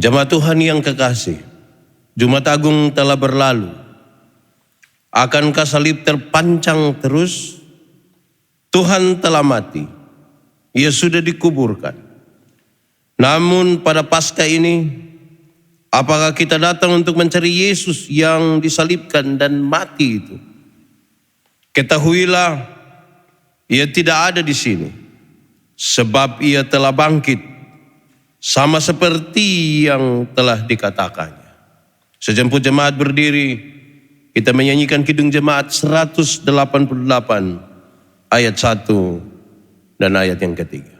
Jemaat Tuhan yang kekasih, Jumat Agung telah berlalu. Akankah salib terpancang terus? Tuhan telah mati, Ia sudah dikuburkan. Namun pada Paskah ini, apakah kita datang untuk mencari Yesus yang disalibkan dan mati itu? Ketahuilah, Ia tidak ada di sini, sebab Ia telah bangkit, sama seperti yang telah dikatakannya. Sejemput jemaat berdiri, kita menyanyikan Kidung Jemaat 188 ayat 1 dan ayat yang ketiga.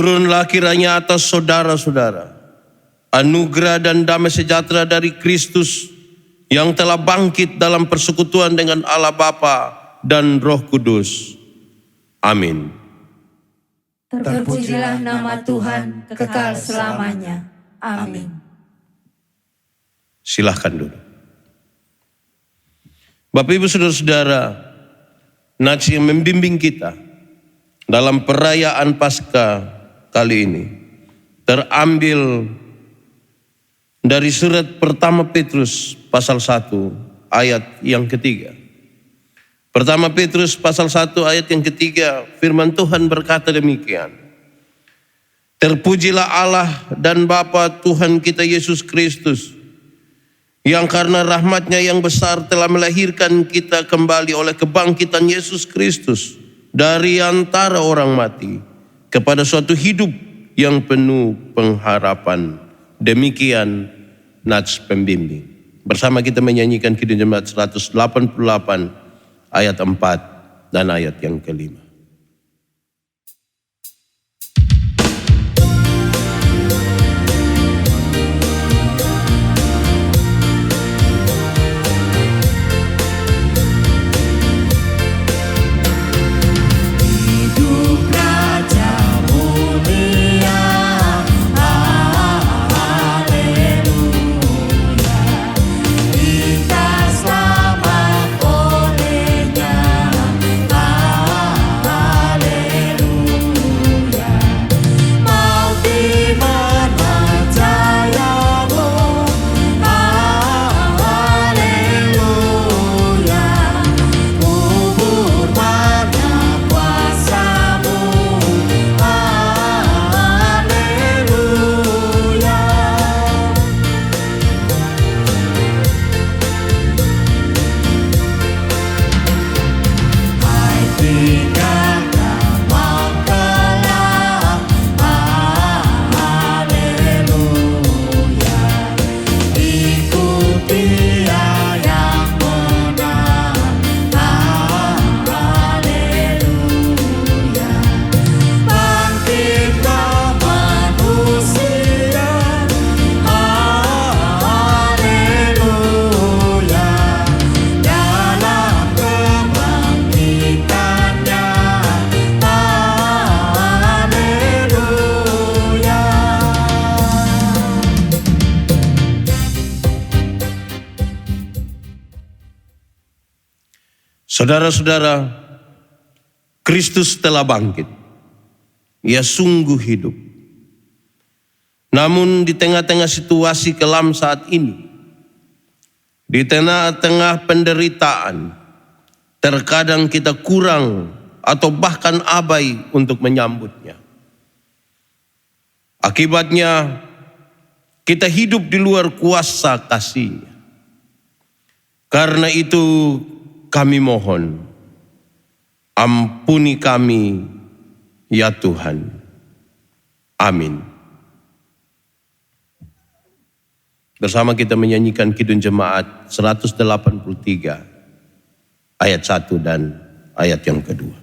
Turunlah kiranya atas saudara-saudara anugerah dan damai sejahtera dari Kristus yang telah bangkit dalam persekutuan dengan Allah Bapa dan Roh Kudus. Amin. Terpujilah nama Tuhan kekal selamanya. Amin. Silahkan duduk. Bapak Ibu Saudara-saudara, nats yang membimbing kita dalam perayaan Paskah kali ini terambil dari surat pertama Petrus pasal 1 ayat yang ketiga. Pertama Petrus pasal 1 ayat yang ketiga, firman Tuhan berkata demikian. Terpujilah Allah dan Bapa Tuhan kita Yesus Kristus, yang karena rahmat-Nya yang besar telah melahirkan kita kembali oleh kebangkitan Yesus Kristus dari antara orang mati kepada suatu hidup yang penuh pengharapan. Demikian nats pembimbing. Bersama kita menyanyikan Kidung Jemaat 188 ayat 4 dan ayat yang kelima. Saudara-saudara, Kristus telah bangkit. Ia sungguh hidup. Namun di tengah-tengah situasi kelam saat ini, di tengah-tengah penderitaan, terkadang kita kurang atau bahkan abai untuk menyambutnya. Akibatnya, kita hidup di luar kuasa kasih-Nya. Karena itu kami mohon, ampuni kami ya Tuhan. Amin. Bersama kita menyanyikan Kidung Jemaat 183 ayat 1 dan ayat yang kedua.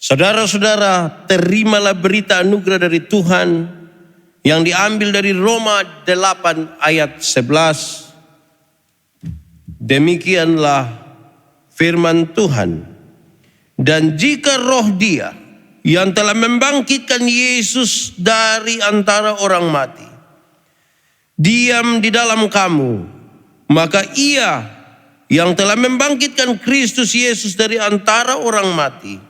Saudara-saudara, terimalah berita anugerah dari Tuhan yang diambil dari Roma 8 ayat 11. Demikianlah firman Tuhan. Dan jika roh Dia yang telah membangkitkan Yesus dari antara orang mati diam di dalam kamu, maka Ia yang telah membangkitkan Kristus Yesus dari antara orang mati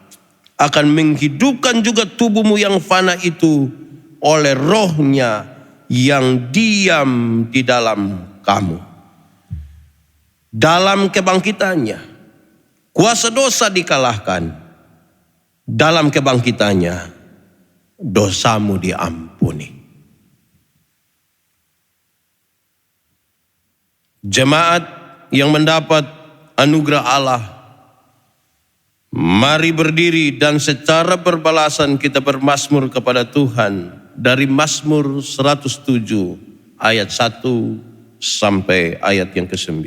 akan menghidupkan juga tubuhmu yang fana itu oleh roh-Nya yang diam di dalam kamu. Dalam kebangkitannya, kuasa dosa dikalahkan. Dalam kebangkitannya, dosamu diampuni. Jemaat yang mendapat anugerah Allah, mari berdiri dan secara berbalasan kita bermazmur kepada Tuhan dari Mazmur 107 ayat 1 sampai ayat yang ke-9.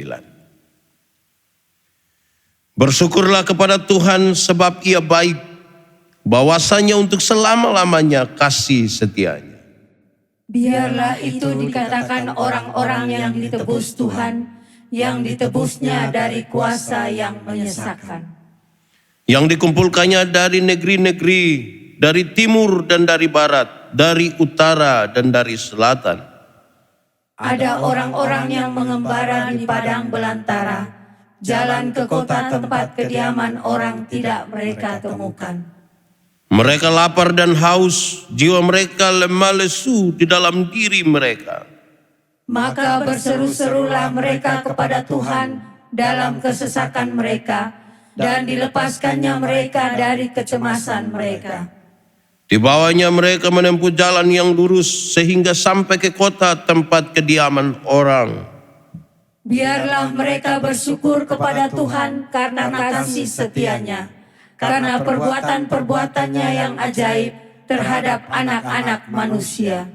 Bersyukurlah kepada Tuhan sebab Ia baik, bahwasanya untuk selama-lamanya kasih setianya. Biarlah itu dikatakan orang-orang yang ditebus Tuhan, yang ditebusnya dari kuasa yang menyesatkan. Yang dikumpulkannya dari negeri-negeri, dari timur dan dari barat, dari utara dan dari selatan. Ada orang-orang yang mengembara di padang belantara, jalan ke kota tempat kediaman orang tidak mereka temukan. Mereka lapar dan haus, jiwa mereka lemah lesu di dalam diri mereka. Maka berseru-serulah mereka kepada Tuhan dalam kesesakan mereka, dan dilepaskannya mereka dari kecemasan mereka. Dibawanya mereka menempuh jalan yang lurus sehingga sampai ke kota tempat kediaman orang. Biarlah mereka bersyukur kepada Tuhan karena kasih setianya, karena perbuatan-perbuatannya yang ajaib terhadap anak-anak manusia.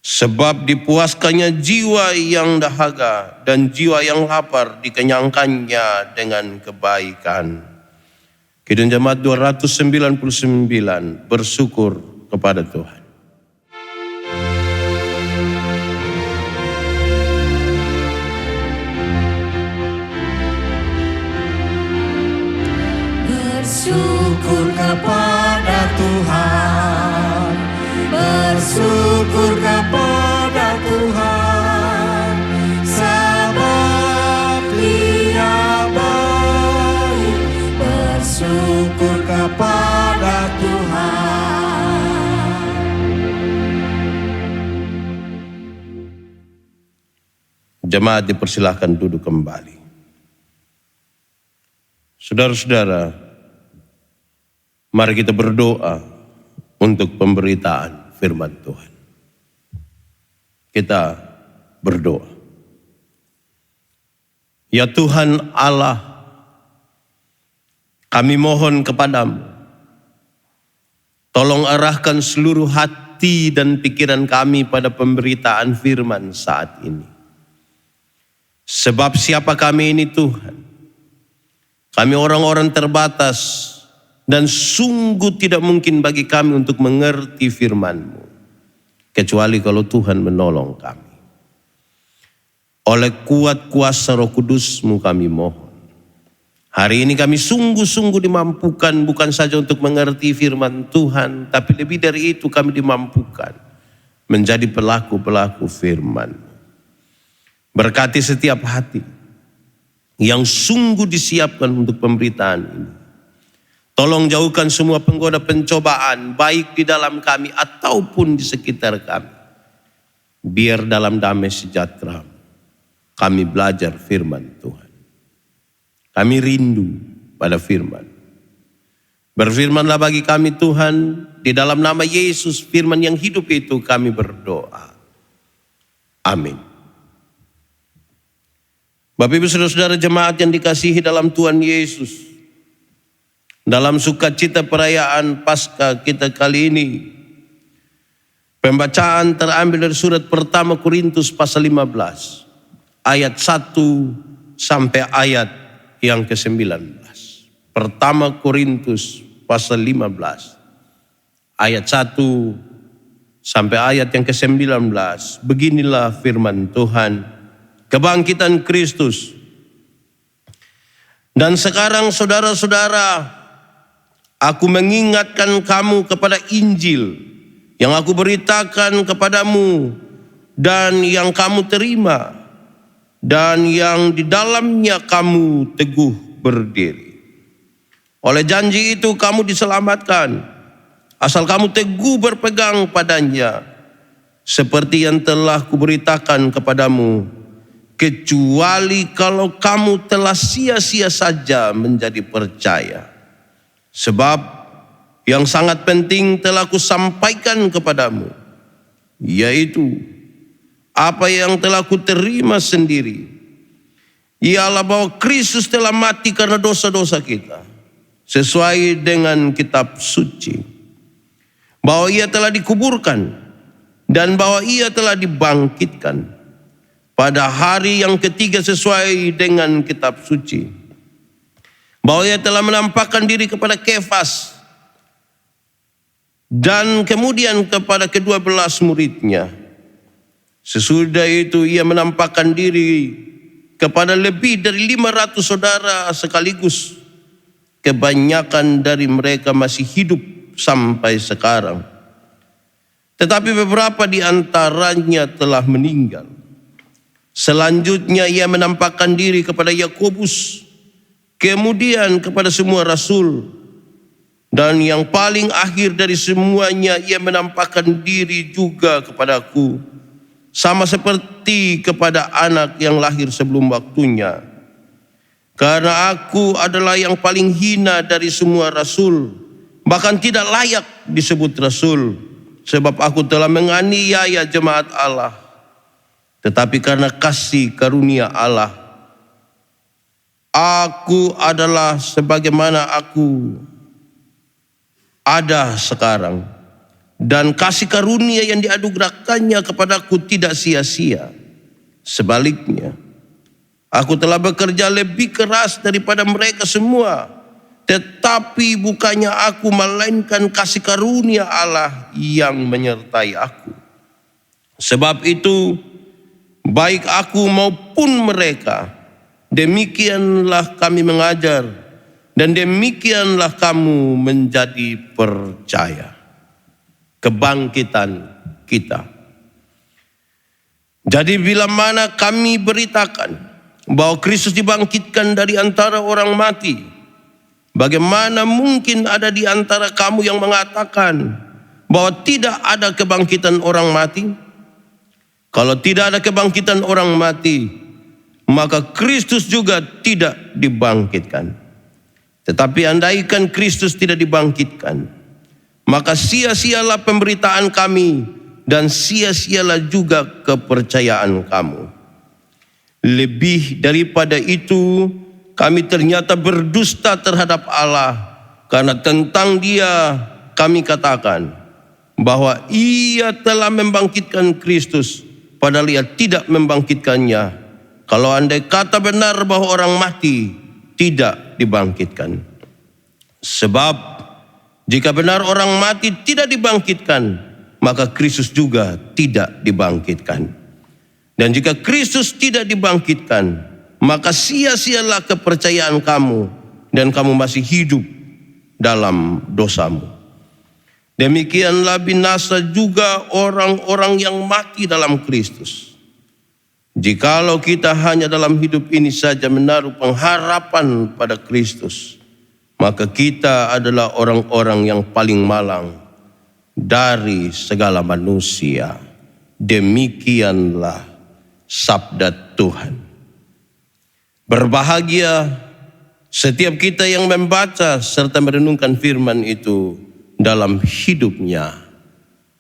Sebab dipuaskannya jiwa yang dahaga dan jiwa yang lapar dikenyangkannya dengan kebaikan. Kidung Jemaat 299 bersyukur kepada Tuhan. Bersyukur kepada Tuhan, bersyukur kepada Tuhan, sebab Dia baik. Bersyukur kepada Tuhan. Jemaat dipersilahkan duduk kembali. Saudara-saudara, mari kita berdoa untuk pemberitaan firman Tuhan. Kita berdoa. Ya Tuhan Allah, kami mohon kepadamu, tolong arahkan seluruh hati dan pikiran kami pada pemberitaan firman saat ini. Sebab siapa kami ini Tuhan? Kami orang-orang terbatas dan sungguh tidak mungkin bagi kami untuk mengerti firman-Mu, kecuali kalau Tuhan menolong kami. Oleh kuat kuasa Roh Kudus-Mu kami mohon. Hari ini kami sungguh-sungguh dimampukan bukan saja untuk mengerti firman Tuhan, tapi lebih dari itu kami dimampukan menjadi pelaku-pelaku firman. Berkati setiap hati yang sungguh disiapkan untuk pemberitaan ini. Tolong jauhkan semua penggoda pencobaan, baik di dalam kami ataupun di sekitar kami. Biar dalam damai sejahtera kami belajar firman Tuhan. Kami rindu pada firman. Berfirmanlah bagi kami Tuhan, di dalam nama Yesus firman yang hidup itu kami berdoa. Amin. Bapak Ibu Saudara-saudara jemaat yang dikasihi dalam Tuhan Yesus, dalam sukacita perayaan Paskah kita kali ini, pembacaan terambil dari surat pertama Korintus pasal 15, ayat 1 sampai ayat yang ke-19. Pertama Korintus pasal 15, ayat 1 sampai ayat yang ke-19. Beginilah firman Tuhan. Kebangkitan Kristus. Dan sekarang saudara-saudara, aku mengingatkan kamu kepada Injil yang aku beritakan kepadamu dan yang kamu terima dan yang di dalamnya kamu teguh berdiri. Oleh janji itu kamu diselamatkan, asal kamu teguh berpegang padanya, seperti yang telah kuberitakan kepadamu, kecuali kalau kamu telah sia-sia saja menjadi percaya. Sebab yang sangat penting telah kusampaikan kepadamu, yaitu apa yang telah kuterima sendiri, ialah bahwa Kristus telah mati karena dosa-dosa kita, sesuai dengan kitab suci, bahwa Ia telah dikuburkan, dan bahwa Ia telah dibangkitkan pada hari yang ketiga sesuai dengan kitab suci, bahwa Ia telah menampakkan diri kepada Kefas dan kemudian kepada ke-12 muridnya. Sesudah itu Ia menampakkan diri kepada lebih dari 500 saudara sekaligus. Kebanyakan dari mereka masih hidup sampai sekarang, tetapi beberapa di antaranya telah meninggal. Selanjutnya ia menampakkan diri kepada Yakobus, kemudian kepada semua rasul. Dan yang paling akhir dari semuanya, ia menampakkan diri juga kepadaku, sama seperti kepada anak yang lahir sebelum waktunya. Karena aku adalah yang paling hina dari semua rasul, bahkan tidak layak disebut rasul, sebab aku telah menganiaya jemaat Allah. Tetapi karena kasih karunia Allah, aku adalah sebagaimana aku ada sekarang. Dan kasih karunia yang dianugerahkannya kepadaku tidak sia-sia. Sebaliknya, aku telah bekerja lebih keras daripada mereka semua. Tetapi bukannya aku, melainkan kasih karunia Allah yang menyertai aku. Sebab itu, baik aku maupun mereka, demikianlah kami mengajar, dan demikianlah kamu menjadi percaya. Kebangkitan kita. Jadi bila mana kami beritakan bahwa Kristus dibangkitkan dari antara orang mati, bagaimana mungkin ada di antara kamu yang mengatakan bahwa tidak ada kebangkitan orang mati? Kalau tidak ada kebangkitan orang mati, maka Kristus juga tidak dibangkitkan. Tetapi andaikan Kristus tidak dibangkitkan, maka sia-sialah pemberitaan kami dan sia-sialah juga kepercayaan kamu. Lebih daripada itu, kami ternyata berdusta terhadap Allah, karena tentang Dia kami katakan bahwa Ia telah membangkitkan Kristus, padahal Ia tidak membangkitkannya. Kalau andai kata benar bahwa orang mati tidak dibangkitkan. Sebab jika benar orang mati tidak dibangkitkan, maka Kristus juga tidak dibangkitkan. Dan jika Kristus tidak dibangkitkan, maka sia-sialah kepercayaan kamu, dan kamu masih hidup dalam dosamu. Demikianlah binasa juga orang-orang yang mati dalam Kristus. Jikalau kita hanya dalam hidup ini saja menaruh pengharapan pada Kristus, maka kita adalah orang-orang yang paling malang dari segala manusia. Demikianlah sabda Tuhan. Berbahagia setiap kita yang membaca serta merenungkan firman itu dalam hidupnya.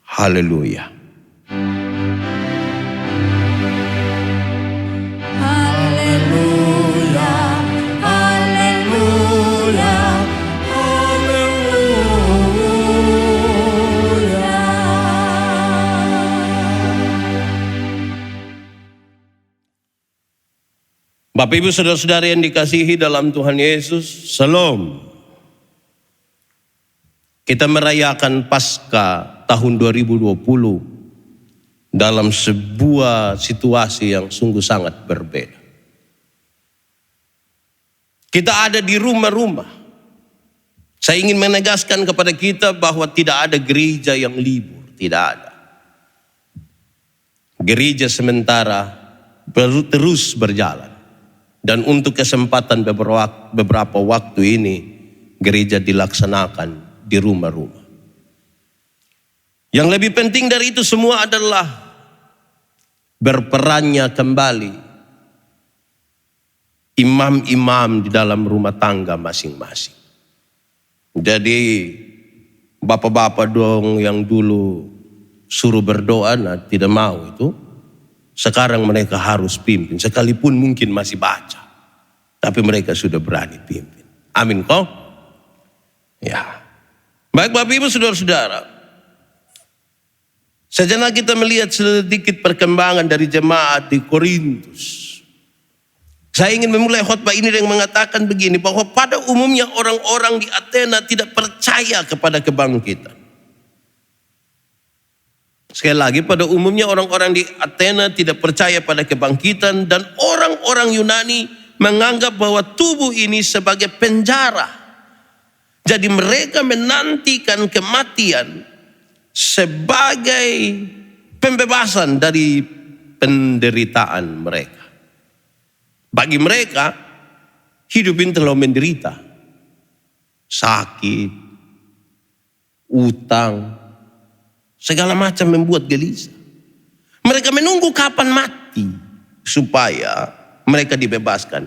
Haleluya. Bapak Ibu Saudara-saudara yang dikasihi dalam Tuhan Yesus, Shalom. Kita merayakan Paskah tahun 2020 dalam sebuah situasi yang sungguh sangat berbeda. Kita ada di rumah-rumah. Saya ingin menegaskan kepada kita bahwa tidak ada gereja yang libur, tidak ada. Gereja sementara terus berjalan. Dan untuk kesempatan beberapa waktu ini, gereja dilaksanakan di rumah-rumah. Yang lebih penting dari itu semua adalah berperannya kembali imam-imam di dalam rumah tangga masing-masing. Jadi bapak-bapak dong yang dulu suruh berdoa, nah tidak mau itu. Sekarang mereka harus pimpin, sekalipun mungkin masih baca. Tapi mereka sudah berani pimpin. Amin kok? Ya. Baik Bapak Ibu Saudara-saudara. Sejenak kita melihat sedikit perkembangan dari jemaat di Korintus. Saya ingin memulai khotbah ini dengan mengatakan begini, bahwa pada umumnya orang-orang di Athena tidak percaya kepada kebangkitan. Sekali lagi, pada umumnya orang-orang di Athena tidak percaya pada kebangkitan, dan orang-orang Yunani menganggap bahwa tubuh ini sebagai penjara. Jadi mereka menantikan kematian sebagai pembebasan dari penderitaan mereka. Bagi mereka, hidup ini terlalu menderita. Sakit, utang, segala macam membuat gelisah. Mereka menunggu kapan mati supaya mereka dibebaskan.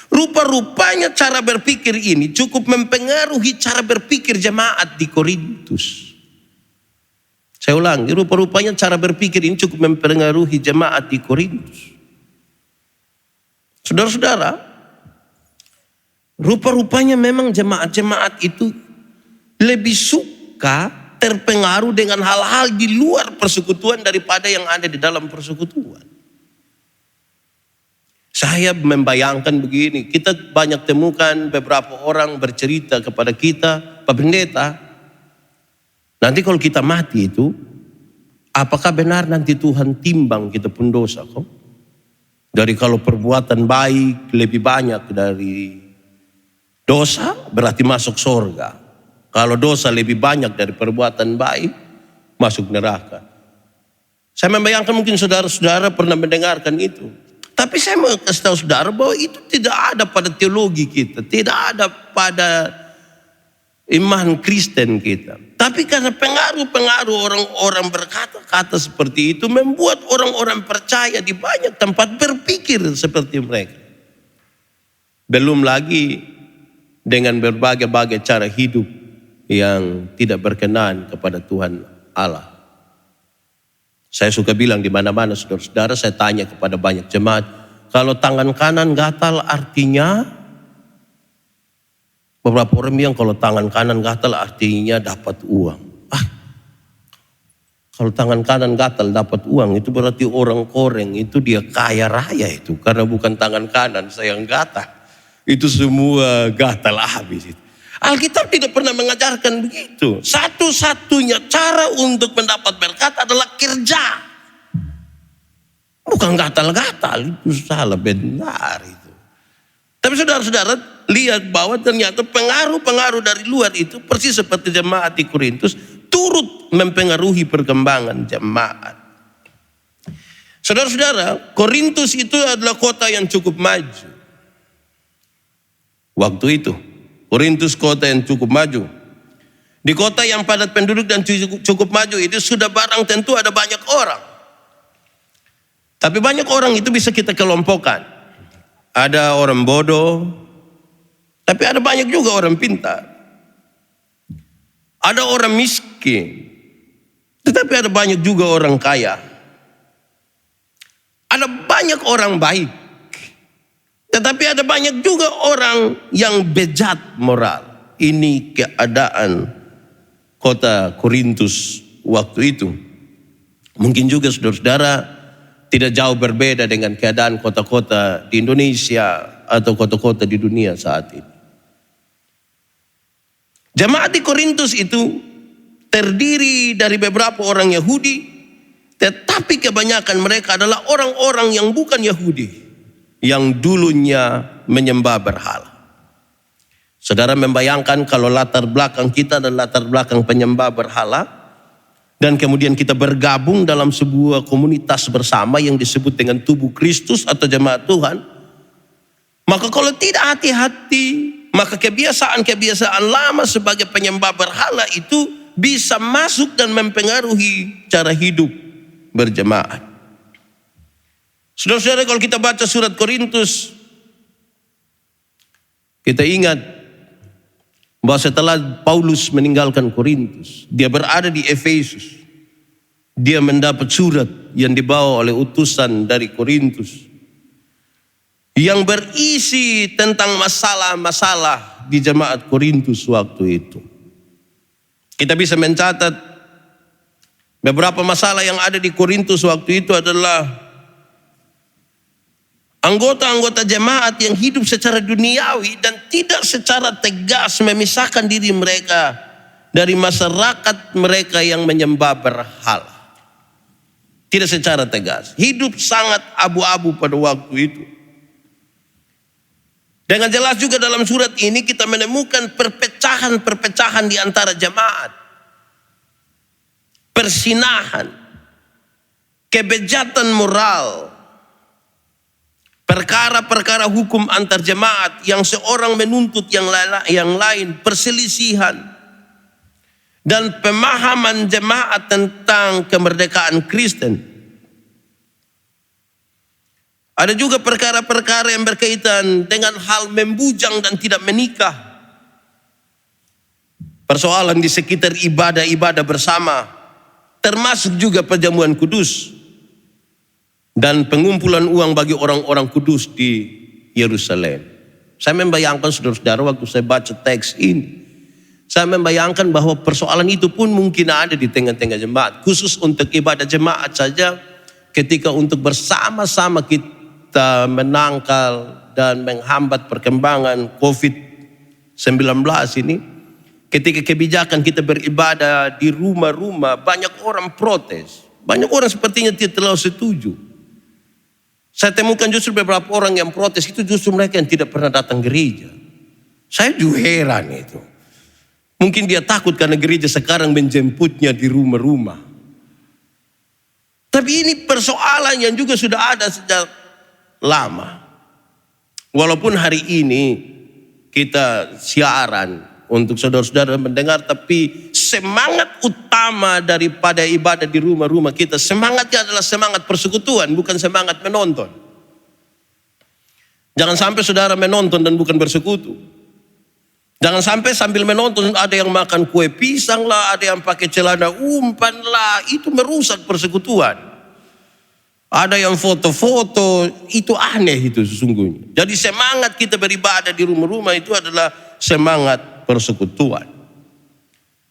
Rupa-rupanya cara berpikir ini cukup mempengaruhi cara berpikir jemaat di Korintus. Saya ulangi, rupa-rupanya cara berpikir ini cukup mempengaruhi jemaat di Korintus. Saudara-saudara, rupa-rupanya memang jemaat-jemaat itu lebih suka terpengaruh dengan hal-hal di luar persekutuan daripada yang ada di dalam persekutuan. Saya membayangkan begini, kita banyak temukan beberapa orang bercerita kepada kita, Pak Pendeta, nanti kalau kita mati itu, apakah benar nanti Tuhan timbang kita pun dosa kok? Dari kalau perbuatan baik lebih banyak dari dosa, berarti masuk surga. Kalau dosa lebih banyak dari perbuatan baik, masuk neraka. Saya membayangkan mungkin saudara-saudara pernah mendengarkan itu. Tapi saya mau kasih tahu saudara bahwa itu tidak ada pada teologi kita. Tidak ada pada iman Kristen kita. Tapi karena pengaruh-pengaruh orang-orang berkata-kata seperti itu membuat orang-orang percaya di banyak tempat berpikir seperti mereka. Belum lagi dengan berbagai-bagai cara hidup yang tidak berkenan kepada Tuhan Allah. Saya suka bilang di mana-mana saudara-saudara, saya tanya kepada banyak jemaat, kalau tangan kanan gatal artinya, beberapa orang bilang kalau tangan kanan gatal artinya dapat uang. Kalau tangan kanan gatal dapat uang itu berarti orang koreng itu dia kaya raya itu, karena bukan tangan kanan saya yang gatal, itu semua gatal habis itu. Alkitab tidak pernah mengajarkan begitu. Satu-satunya cara untuk mendapat berkat adalah kerja. Bukan gatal-gatal, itu salah benar itu. Tapi saudara-saudara lihat bahwa ternyata pengaruh-pengaruh dari luar itu persis seperti jemaat di Korintus turut mempengaruhi perkembangan jemaat. Saudara-saudara, Korintus itu adalah kota yang cukup maju. Waktu itu Korintus kota yang cukup maju. Di kota yang padat penduduk dan cukup maju itu sudah barang tentu ada banyak orang. Tapi banyak orang itu bisa kita kelompokkan. Ada orang bodoh, tapi ada banyak juga orang pintar. Ada orang miskin, tetapi ada banyak juga orang kaya. Ada banyak orang baik, tetapi ada banyak juga orang yang bejat moral. Ini keadaan kota Korintus waktu itu. Mungkin juga saudara-saudara tidak jauh berbeda dengan keadaan kota-kota di Indonesia atau kota-kota di dunia saat ini. Jemaat di Korintus itu terdiri dari beberapa orang Yahudi, tetapi kebanyakan mereka adalah orang-orang yang bukan Yahudi, yang dulunya menyembah berhala. Saudara membayangkan kalau latar belakang kita adalah latar belakang penyembah berhala, dan kemudian kita bergabung dalam sebuah komunitas bersama yang disebut dengan tubuh Kristus atau jemaat Tuhan, maka kalau tidak hati-hati, maka kebiasaan-kebiasaan lama sebagai penyembah berhala itu bisa masuk dan mempengaruhi cara hidup berjemaat. Saudara-saudara, kalau kita baca surat Korintus, kita ingat bahwa setelah Paulus meninggalkan Korintus, dia berada di Efesus. Dia mendapat surat yang dibawa oleh utusan dari Korintus yang berisi tentang masalah-masalah di jemaat Korintus waktu itu. Kita bisa mencatat beberapa masalah yang ada di Korintus waktu itu adalah anggota-anggota jemaat yang hidup secara duniawi dan tidak secara tegas memisahkan diri mereka dari masyarakat mereka yang menyembah berhala. Tidak secara tegas. Hidup sangat abu-abu pada waktu itu. Dengan jelas juga dalam surat ini kita menemukan perpecahan-perpecahan di antara jemaat. Persinahan. kebejatan moral, perkara-perkara hukum antar jemaat yang seorang menuntut yang lain, perselisihan, dan pemahaman jemaat tentang kemerdekaan Kristen. Ada juga perkara-perkara yang berkaitan dengan hal membujang dan tidak menikah. Persoalan di sekitar ibadah-ibadah bersama, termasuk juga perjamuan kudus dan pengumpulan uang bagi orang-orang kudus di Yerusalem. Saya membayangkan saudara-saudara waktu saya baca teks ini, saya membayangkan bahwa persoalan itu pun mungkin ada di tengah-tengah jemaat. Khusus untuk ibadah jemaat saja, ketika untuk bersama-sama kita menangkal dan menghambat perkembangan COVID-19 ini, ketika kebijakan kita beribadah di rumah-rumah, banyak orang protes. Banyak orang sepertinya tidak terlalu setuju. Saya temukan justru beberapa orang yang protes itu justru mereka yang tidak pernah datang gereja. Saya juga heran itu. Mungkin dia takut karena gereja sekarang menjemputnya di rumah-rumah. Tapi ini persoalan yang juga sudah ada sejak lama. Walaupun hari ini kita siaran untuk saudara-saudara mendengar, tapi semangat utama daripada ibadah di rumah-rumah kita, semangatnya adalah semangat persekutuan, bukan semangat menonton. Jangan sampai saudara menonton dan bukan bersekutu. Jangan sampai sambil menonton ada yang makan kue pisang lah, ada yang pakai celana umpan lah, itu merusak persekutuan. Ada yang foto-foto, itu aneh itu sesungguhnya. Jadi semangat kita beribadah di rumah-rumah itu adalah semangat persekutuan.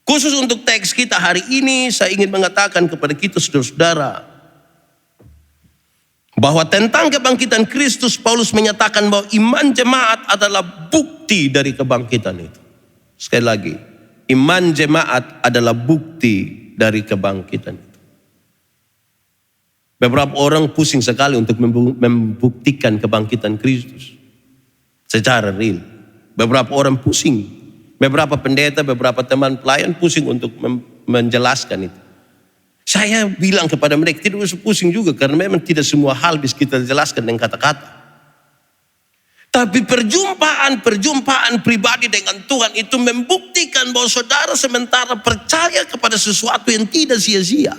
Khusus untuk teks kita hari ini, saya ingin mengatakan kepada kita saudara-saudara, bahwa tentang kebangkitan Kristus, Paulus menyatakan bahwa iman jemaat adalah bukti dari kebangkitan itu. Sekali lagi, iman jemaat adalah bukti dari kebangkitan itu. Beberapa orang pusing sekali untuk membuktikan kebangkitan Kristus secara real. Beberapa orang pusing, beberapa pendeta, beberapa teman pelayan pusing untuk menjelaskan itu. Saya bilang kepada mereka tidak usah pusing juga, karena memang tidak semua hal bisa kita jelaskan dengan kata-kata. Tapi perjumpaan pribadi dengan Tuhan itu membuktikan bahwa saudara sementara percaya kepada sesuatu yang tidak sia-sia.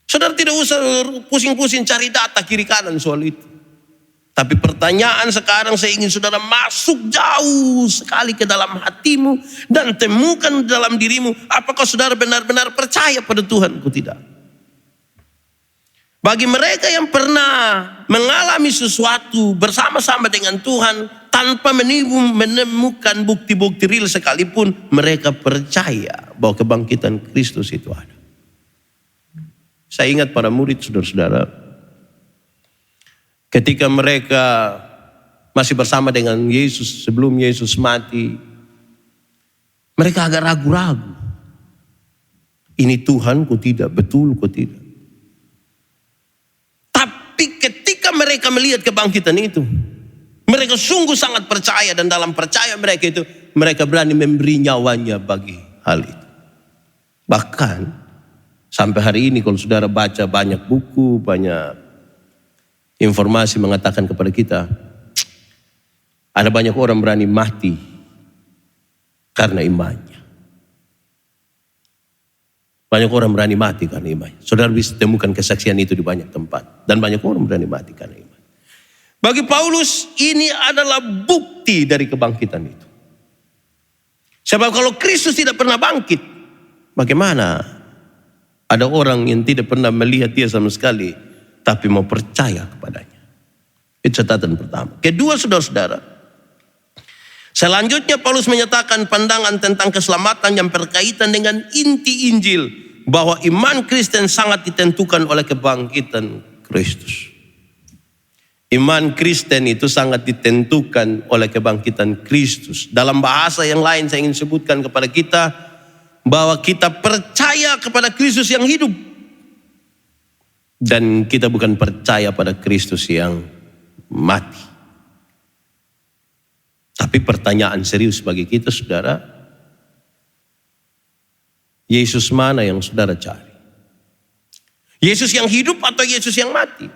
Saudara tidak usah pusing-pusing cari data kiri kanan soal itu. Tapi pertanyaan sekarang saya ingin saudara masuk jauh sekali ke dalam hatimu dan temukan dalam dirimu, apakah saudara benar-benar percaya pada Tuhan atau tidak. Bagi mereka yang pernah mengalami sesuatu bersama-sama dengan Tuhan tanpa menemukan bukti-bukti real sekalipun, mereka percaya bahwa kebangkitan Kristus itu ada. Saya ingat para murid saudara-saudara, ketika mereka masih bersama dengan Yesus sebelum Yesus mati, mereka agak ragu-ragu. Ini Tuhan kok tidak, betul kok tidak. Tapi ketika mereka melihat kebangkitan itu, mereka sungguh sangat percaya, dan dalam percaya mereka itu, mereka berani memberi nyawanya bagi hal itu. Bahkan sampai hari ini kalau saudara baca banyak buku, banyak informasi mengatakan kepada kita, ada banyak orang berani mati karena imannya. Banyak orang berani mati karena imannya. Saudara bisa temukan kesaksian itu di banyak tempat. Dan banyak orang berani mati karena iman. Bagi Paulus ini adalah bukti dari kebangkitan itu. Sebab kalau Kristus tidak pernah bangkit, bagaimana ada orang yang tidak pernah melihat dia sama sekali, tapi mau percaya kepadanya? Itu catatan pertama. Kedua saudara-saudara, selanjutnya Paulus menyatakan pandangan tentang keselamatan yang berkaitan dengan inti Injil, bahwa iman Kristen sangat ditentukan oleh kebangkitan Kristus. Iman Kristen itu sangat ditentukan oleh kebangkitan Kristus. Dalam bahasa yang lain saya ingin sebutkan kepada kita, bahwa kita percaya kepada Kristus yang hidup, dan kita bukan percaya pada Kristus yang mati. Tapi pertanyaan serius bagi kita saudara, Yesus mana yang saudara cari? Yesus yang hidup atau Yesus yang mati?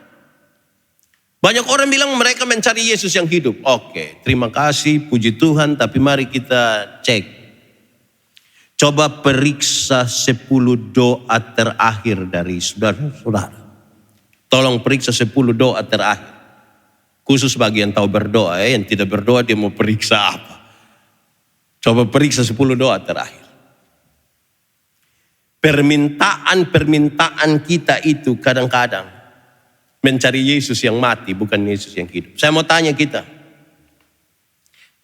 Banyak orang bilang mereka mencari Yesus yang hidup. Oke, terima kasih, puji Tuhan, tapi mari kita cek. Coba periksa 10 doa terakhir dari saudara-saudara. Tolong periksa 10 doa terakhir. Khusus bagi yang tahu berdoa, yang tidak berdoa dia mau periksa apa. Coba periksa 10 doa terakhir. Permintaan kita itu kadang-kadang mencari Yesus yang mati, bukan Yesus yang hidup. Saya mau tanya kita,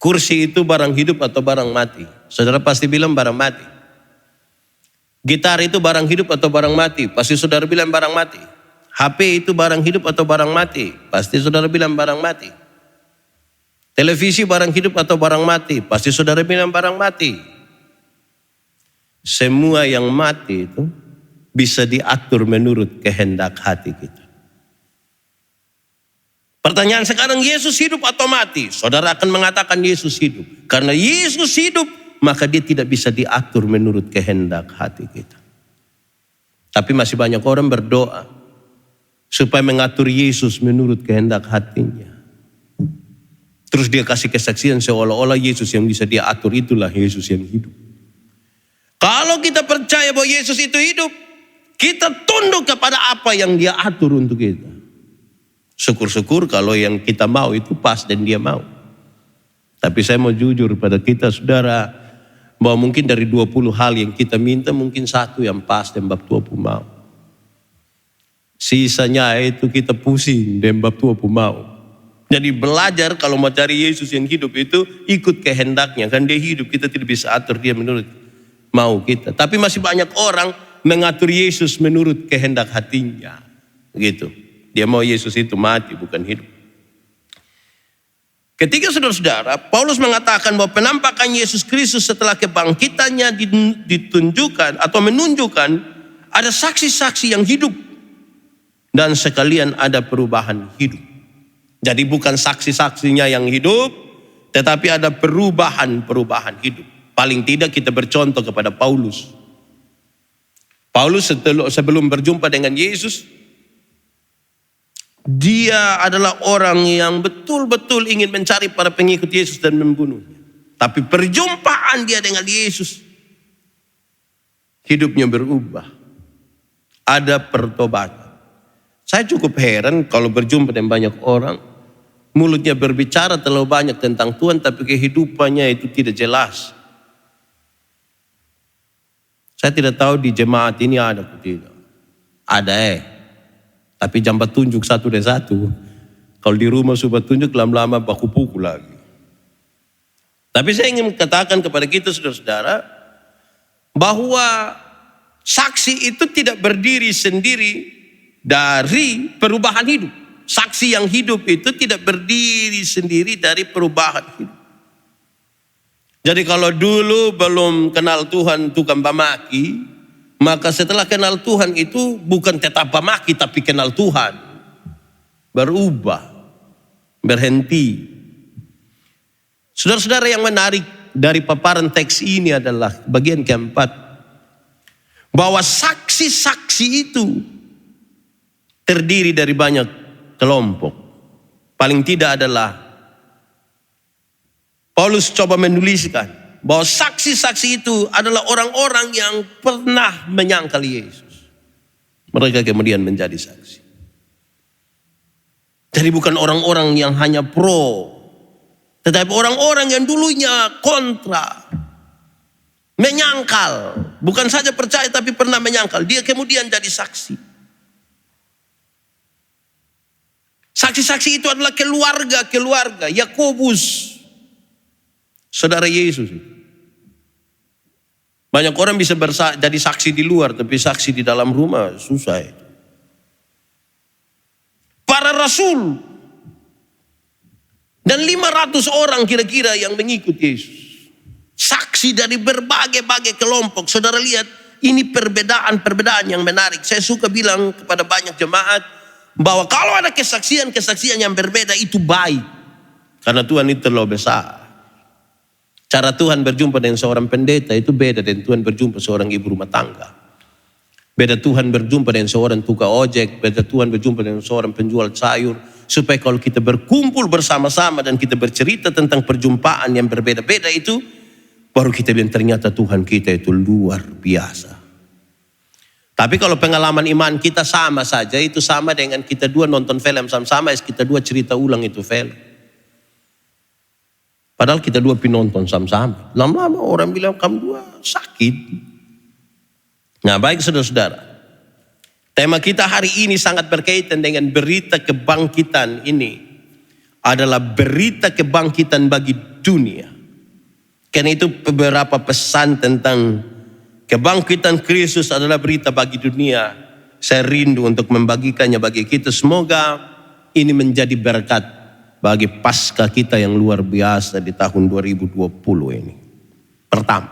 kursi itu barang hidup atau barang mati? Saudara pasti bilang barang mati. Gitar itu barang hidup atau barang mati? Pasti saudara bilang barang mati. HP itu barang hidup atau barang mati? Pasti saudara bilang barang mati. Televisi barang hidup atau barang mati? Pasti saudara bilang barang mati. Semua yang mati itu bisa diatur menurut kehendak hati kita. Pertanyaan sekarang, Yesus hidup atau mati? Saudara akan mengatakan Yesus hidup. Karena Yesus hidup, maka dia tidak bisa diatur menurut kehendak hati kita. Tapi masih banyak orang berdoa supaya mengatur Yesus menurut kehendak hatinya. Terus dia kasih kesaksian seolah-olah Yesus yang bisa dia atur, itulah Yesus yang hidup. Kalau kita percaya bahwa Yesus itu hidup, kita tunduk kepada apa yang dia atur untuk kita. Syukur-syukur kalau yang kita mau itu pas dan dia mau. Tapi saya mau jujur pada kita saudara, bahwa mungkin dari 20 hal yang kita minta, mungkin satu yang pas dan bab Tuhan pun mau. Sisanya itu kita pusing dan bab Tuhan pun mau. Jadi belajar kalau mau cari Yesus yang hidup itu ikut kehendaknya. Kan dia hidup, kita tidak bisa atur dia menurut mau kita. Tapi masih banyak orang mengatur Yesus menurut kehendak hatinya. Begitu. Dia mau Yesus itu mati, bukan hidup. Ketika saudara-saudara, Paulus mengatakan bahwa penampakan Yesus Kristus setelah kebangkitannya ditunjukkan atau menunjukkan ada saksi-saksi yang hidup. Dan sekalian ada perubahan hidup. Jadi bukan saksi-saksinya yang hidup, tetapi ada perubahan hidup. Paling tidak kita bercontoh kepada Paulus. Paulus sebelum berjumpa dengan Yesus, dia adalah orang yang betul-betul ingin mencari para pengikut Yesus dan membunuhnya. Tapi perjumpaan dia dengan Yesus, hidupnya berubah. Ada pertobatan. Saya cukup heran kalau berjumpa dengan banyak orang, mulutnya berbicara terlalu banyak tentang Tuhan, tapi kehidupannya itu tidak jelas. Saya tidak tahu di jemaat ini ada atau tidak. Ada tapi jangan tunjuk satu dan satu. Kalau di rumah sudah tunjuk, lama-lama baku pukul lagi. Tapi saya ingin katakan kepada kita saudara-saudara, bahwa saksi itu tidak berdiri sendiri dari perubahan hidup. Saksi yang hidup itu tidak berdiri sendiri dari perubahan hidup. Jadi kalau dulu belum kenal Tuhan tukang bamaki, maka setelah kenal Tuhan itu bukan tetap bamaki tapi kenal Tuhan. Berubah, berhenti. Saudara-saudara, yang menarik dari paparan teks ini adalah bagian keempat. Bahwa saksi-saksi itu terdiri dari banyak kelompok. Paling tidak adalah Paulus coba menuliskan bahwa saksi-saksi itu adalah orang-orang yang pernah menyangkal Yesus. Mereka kemudian menjadi saksi. Jadi bukan orang-orang yang hanya pro, tetapi orang-orang yang dulunya kontra, menyangkal. Bukan saja percaya tapi pernah menyangkal. Dia kemudian jadi saksi. Saksi-saksi itu adalah keluarga Yakobus, saudara Yesus. Banyak orang bisa jadi saksi di luar, tapi saksi di dalam rumah susah. Para rasul dan 500 orang kira-kira yang mengikut Yesus. Saksi dari berbagai-bagai kelompok. Saudara lihat, ini perbedaan-perbedaan yang menarik. Saya suka bilang kepada banyak jemaat bahwa kalau ada kesaksian-kesaksian yang berbeda itu baik. Karena Tuhan itu terlalu besar. Cara Tuhan berjumpa dengan seorang pendeta itu beda dengan Tuhan berjumpa seorang ibu rumah tangga. Beda Tuhan berjumpa dengan seorang tukang ojek, beda Tuhan berjumpa dengan seorang penjual sayur. Supaya kalau kita berkumpul bersama-sama dan kita bercerita tentang perjumpaan yang berbeda-beda itu, baru kita bilang ternyata Tuhan kita itu luar biasa. Tapi kalau pengalaman iman kita sama saja, itu sama dengan kita dua nonton film sama-sama, kita dua cerita ulang itu film. Padahal kita dua nonton sama-sama. Lama-lama orang bilang kamu dua sakit. Nah baik saudara-saudara, tema kita hari ini sangat berkaitan dengan berita kebangkitan ini. Adalah berita kebangkitan bagi dunia. Karena itu beberapa pesan tentang kebangkitan Kristus adalah berita bagi dunia. Saya rindu untuk membagikannya bagi kita. Semoga ini menjadi berkat bagi Paskah kita yang luar biasa di tahun 2020 ini. Pertama,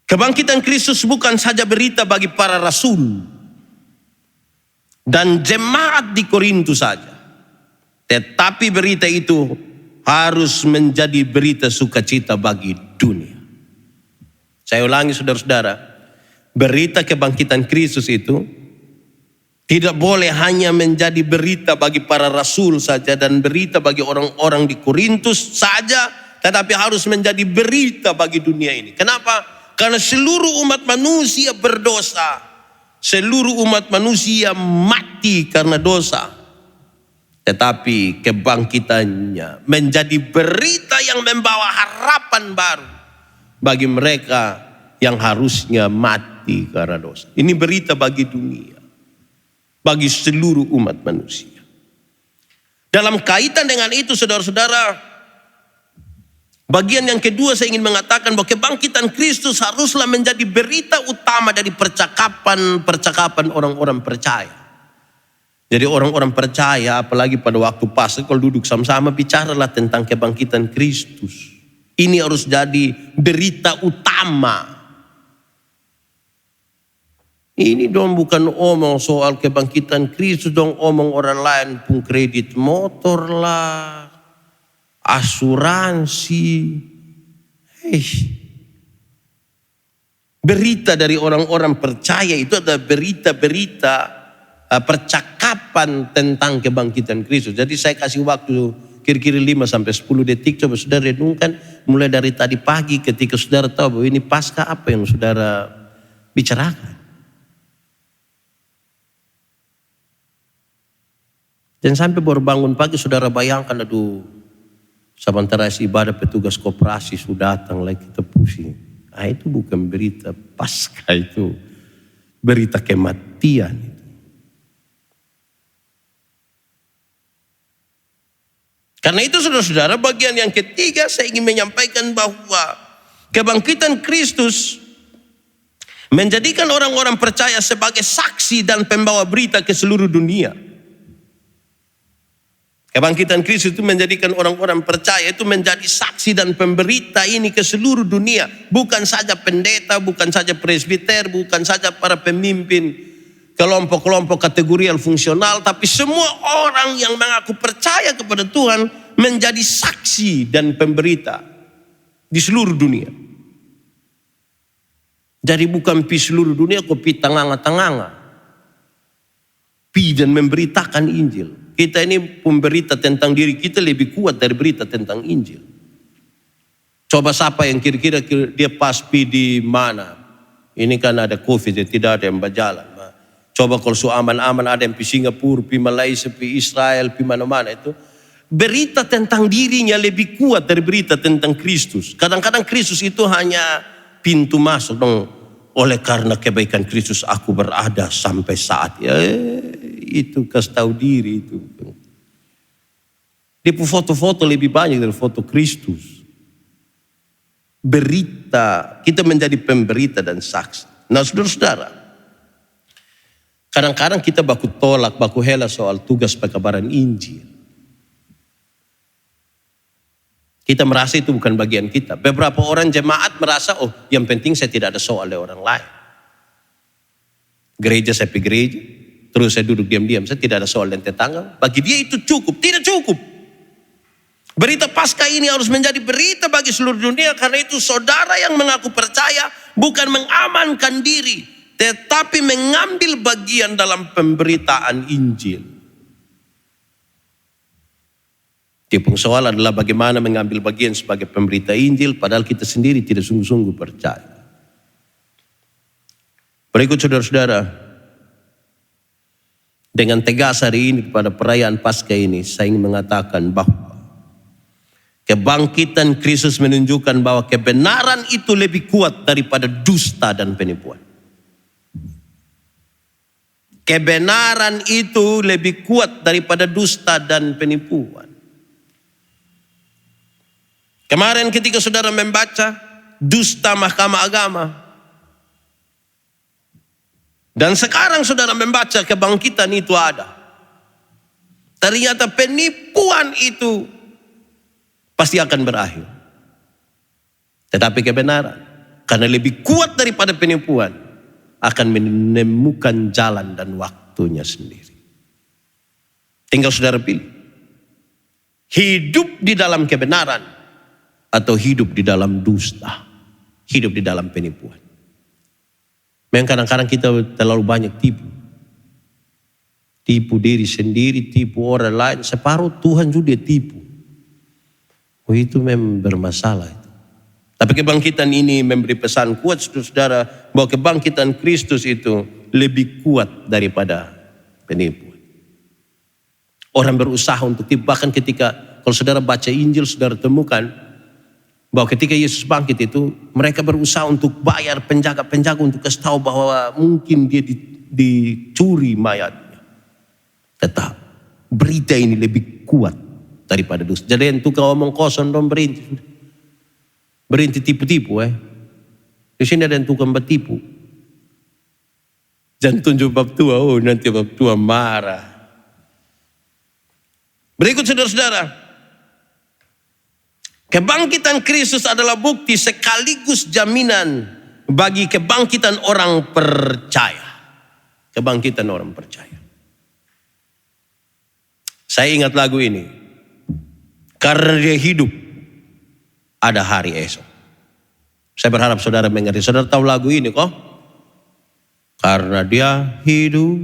kebangkitan Kristus bukan saja berita bagi para rasul dan jemaat di Korintus saja. Tetapi berita itu harus menjadi berita sukacita bagi dunia. Saya ulangi saudara-saudara, berita kebangkitan Kristus itu tidak boleh hanya menjadi berita bagi para rasul saja dan berita bagi orang-orang di Korintus saja, tetapi harus menjadi berita bagi dunia ini. Kenapa? Karena seluruh umat manusia berdosa. Seluruh umat manusia mati karena dosa. Tetapi kebangkitannya menjadi berita yang membawa harapan baru bagi mereka yang harusnya mati karena dosa. Ini berita bagi dunia. Bagi seluruh umat manusia. Dalam kaitan dengan itu saudara-saudara, bagian yang kedua saya ingin mengatakan bahwa kebangkitan Kristus haruslah menjadi berita utama dari percakapan orang-orang percaya. Jadi orang-orang percaya apalagi pada waktu Paskah kalau duduk sama-sama bicaralah tentang kebangkitan Kristus. Ini harus jadi berita utama. Ini dong bukan omong soal kebangkitan Kristus, dong omong orang lain pun kredit motor lah, asuransi. Berita dari orang-orang percaya itu adalah berita-berita percakapan tentang kebangkitan Kristus. Jadi saya kasih waktu kira-kira 5-10 detik, coba saudara renungkan mulai dari tadi pagi ketika saudara tahu bahwa ini Paskah, apa yang saudara bicarakan. Dan sampai baru bangun pagi saudara bayangkan, aduh sementara ibadah petugas koperasi sudah datang lagi kita pusing. Ah, itu bukan berita Paskah, itu berita kematian. Karena itu saudara-saudara, bagian yang ketiga saya ingin menyampaikan bahwa kebangkitan Kristus menjadikan orang-orang percaya sebagai saksi dan pembawa berita ke seluruh dunia. Kebangkitan Kristus itu menjadikan orang-orang percaya itu menjadi saksi dan pemberita ini ke seluruh dunia. Bukan saja pendeta, bukan saja presbiter, bukan saja para pemimpin kelompok-kelompok kategorial fungsional, tapi semua orang yang mengaku percaya kepada Tuhan menjadi saksi dan pemberita di seluruh dunia. Jadi bukan pi seluruh dunia, kok pi tanganga-tanganga. Pi dan memberitakan Injil. Kita ini pemberita tentang diri kita lebih kuat dari berita tentang Injil. Coba siapa yang kira-kira dia pas pi di mana? Ini kan ada COVID, ya, tidak ada yang berjalan. Coba kalau su aman-aman ada yang pi Singapura, pi Malaysia, pi Israel, pi mana-mana itu. Berita tentang dirinya lebih kuat dari berita tentang Kristus. Kadang-kadang Kristus itu hanya pintu masuk dong. Oleh karena kebaikan Kristus aku berada sampai saat itu kasih tahu diri itu. Dia foto-foto lebih banyak dari foto Kristus. Berita, kita menjadi pemberita dan saksi. Nah saudara-saudara, kadang-kadang kita baku tolak, baku hela soal tugas pekabaran Injil. Kita merasa itu bukan bagian kita. Beberapa orang jemaat merasa, oh yang penting saya tidak ada soal oleh orang lain. Gereja saya pergi gereja, terus saya duduk diam-diam, saya tidak ada soal dengan tetangga. Bagi dia itu cukup, tidak cukup. Berita Paskah ini harus menjadi berita bagi seluruh dunia. Karena itu saudara yang mengaku percaya bukan mengamankan diri, tetapi mengambil bagian dalam pemberitaan Injil. Persoalan adalah bagaimana mengambil bagian sebagai pemberita Injil padahal kita sendiri tidak sungguh-sungguh percaya. Berikut saudara-saudara, dengan tegas hari ini pada perayaan Paskah ini saya ingin mengatakan bahwa kebangkitan Kristus menunjukkan bahwa kebenaran itu lebih kuat daripada dusta dan penipuan. Kebenaran itu lebih kuat daripada dusta dan penipuan. Kemarin ketika saudara membaca dusta mahkamah agama, dan sekarang saudara membaca kebangkitan itu ada. Ternyata penipuan itu pasti akan berakhir. Tetapi kebenaran, karena lebih kuat daripada penipuan, akan menemukan jalan dan waktunya sendiri. Tinggal saudara pilih. Hidup di dalam kebenaran atau hidup di dalam dusta, hidup di dalam penipuan. Memang kadang-kadang kita terlalu banyak tipu. Tipu diri sendiri, tipu orang lain, separuh Tuhan juga tipu. Oh, itu memang bermasalah itu. Tapi kebangkitan ini memberi pesan kuat saudara bahwa kebangkitan Kristus itu lebih kuat daripada penipuan. Orang berusaha untuk tipu, bahkan ketika kalau saudara baca Injil saudara temukan bahwa ketika Yesus bangkit itu mereka berusaha untuk bayar penjaga-penjaga untuk kasih tahu bahwa mungkin dia dicuri mayatnya. Tetap berita ini lebih kuat daripada dusta. Jadi yang tukang omong kosong dong berhenti tipu-tipu. Di sini ada yang tukang bertipu. Jangan tunjuk bab tua, oh nanti bab tua marah. Berikut saudara-saudara, kebangkitan Kristus adalah bukti sekaligus jaminan bagi kebangkitan orang percaya. Kebangkitan orang percaya. Saya ingat lagu ini. Karena dia hidup, ada hari esok. Saya berharap saudara mengerti. Saudara tahu lagu ini kok? Karena dia hidup,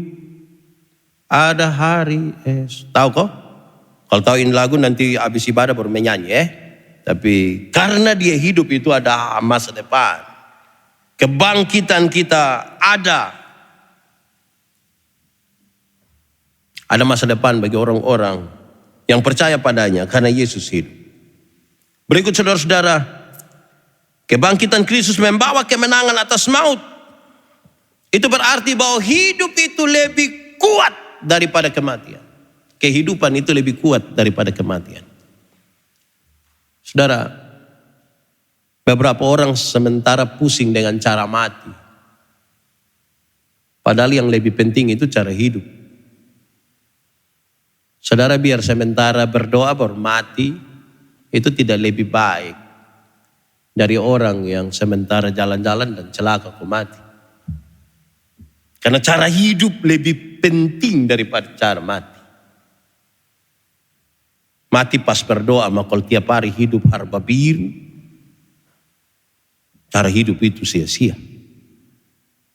ada hari esok. Tahu kok? Kalau tahu ini lagu nanti habis ibadah baru menyanyi Tapi karena dia hidup itu ada masa depan. Kebangkitan kita ada. Ada masa depan bagi orang-orang yang percaya padanya karena Yesus hidup. Berikut saudara-saudara, kebangkitan Kristus membawa kemenangan atas maut. Itu berarti bahwa hidup itu lebih kuat daripada kematian. Kehidupan itu lebih kuat daripada kematian. Saudara, beberapa orang sementara pusing dengan cara mati. Padahal yang lebih penting itu cara hidup. Saudara biar sementara berdoa baru mati, itu tidak lebih baik dari orang yang sementara jalan-jalan dan celaka kok mati. Karena cara hidup lebih penting daripada cara mati. Mati pas berdoa, maka kalau tiap hari hidup harba biru, cara hidup itu sia-sia.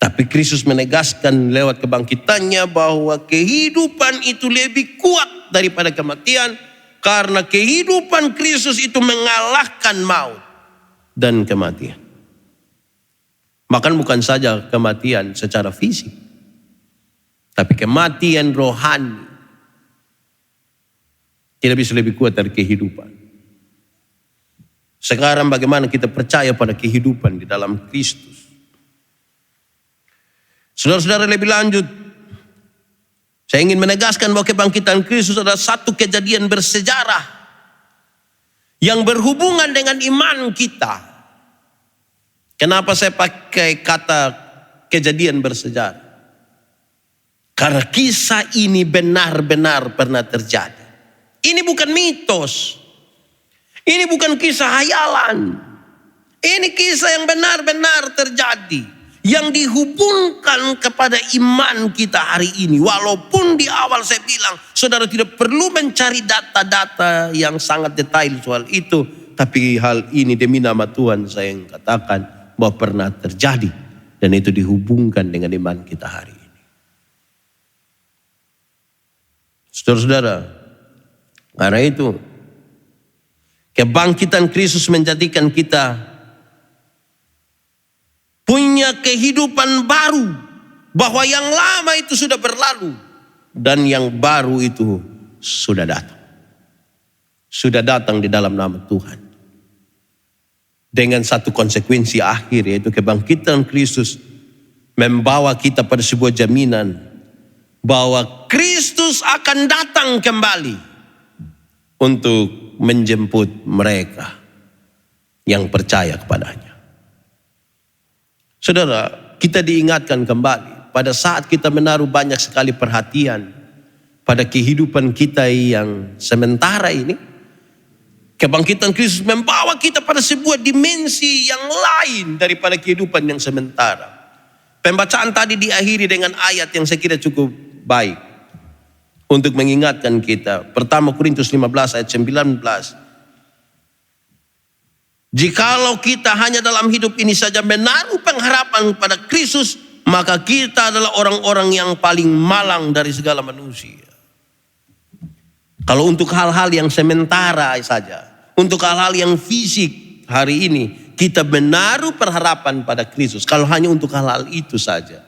Tapi Kristus menegaskan lewat kebangkitannya bahwa kehidupan itu lebih kuat daripada kematian. Karena kehidupan Kristus itu mengalahkan maut dan kematian. Bahkan bukan saja kematian secara fisik, tapi kematian rohani tidak bisa lebih kuat dari kehidupan. Sekarang bagaimana kita percaya pada kehidupan di dalam Kristus. Saudara-saudara, lebih lanjut, saya ingin menegaskan bahwa kebangkitan Kristus adalah satu kejadian bersejarah yang berhubungan dengan iman kita. Kenapa saya pakai kata kejadian bersejarah? Karena kisah ini benar-benar pernah terjadi. Ini bukan mitos. Ini bukan kisah hayalan. Ini kisah yang benar-benar terjadi. yang dihubungkan kepada iman kita hari ini. Walaupun di awal saya bilang, saudara tidak perlu mencari data-data yang sangat detail soal itu. Tapi hal ini demi nama Tuhan saya yang katakan bahwa pernah terjadi. Dan itu dihubungkan dengan iman kita hari ini. Saudara-saudara, karena itu kebangkitan Kristus menjadikan kita punya kehidupan baru, bahwa yang lama itu sudah berlalu dan yang baru itu sudah datang. Sudah datang di dalam nama Tuhan. Dengan satu konsekuensi akhir, yaitu kebangkitan Kristus membawa kita pada sebuah jaminan bahwa Kristus akan datang kembali untuk menjemput mereka yang percaya kepadanya. Saudara, kita diingatkan kembali pada saat kita menaruh banyak sekali perhatian pada kehidupan kita yang sementara ini. Kebangkitan Kristus membawa kita pada sebuah dimensi yang lain daripada kehidupan yang sementara. Pembacaan tadi diakhiri dengan ayat yang saya kira cukup baik untuk mengingatkan kita. Pertama Korintus 15 ayat 19. Jikalau kita hanya dalam hidup ini saja menaruh pengharapan pada Kristus, maka kita adalah orang-orang yang paling malang dari segala manusia. Kalau untuk hal-hal yang sementara saja, untuk hal-hal yang fisik hari ini, kita menaruh pengharapan pada Kristus. Kalau hanya untuk hal-hal itu saja,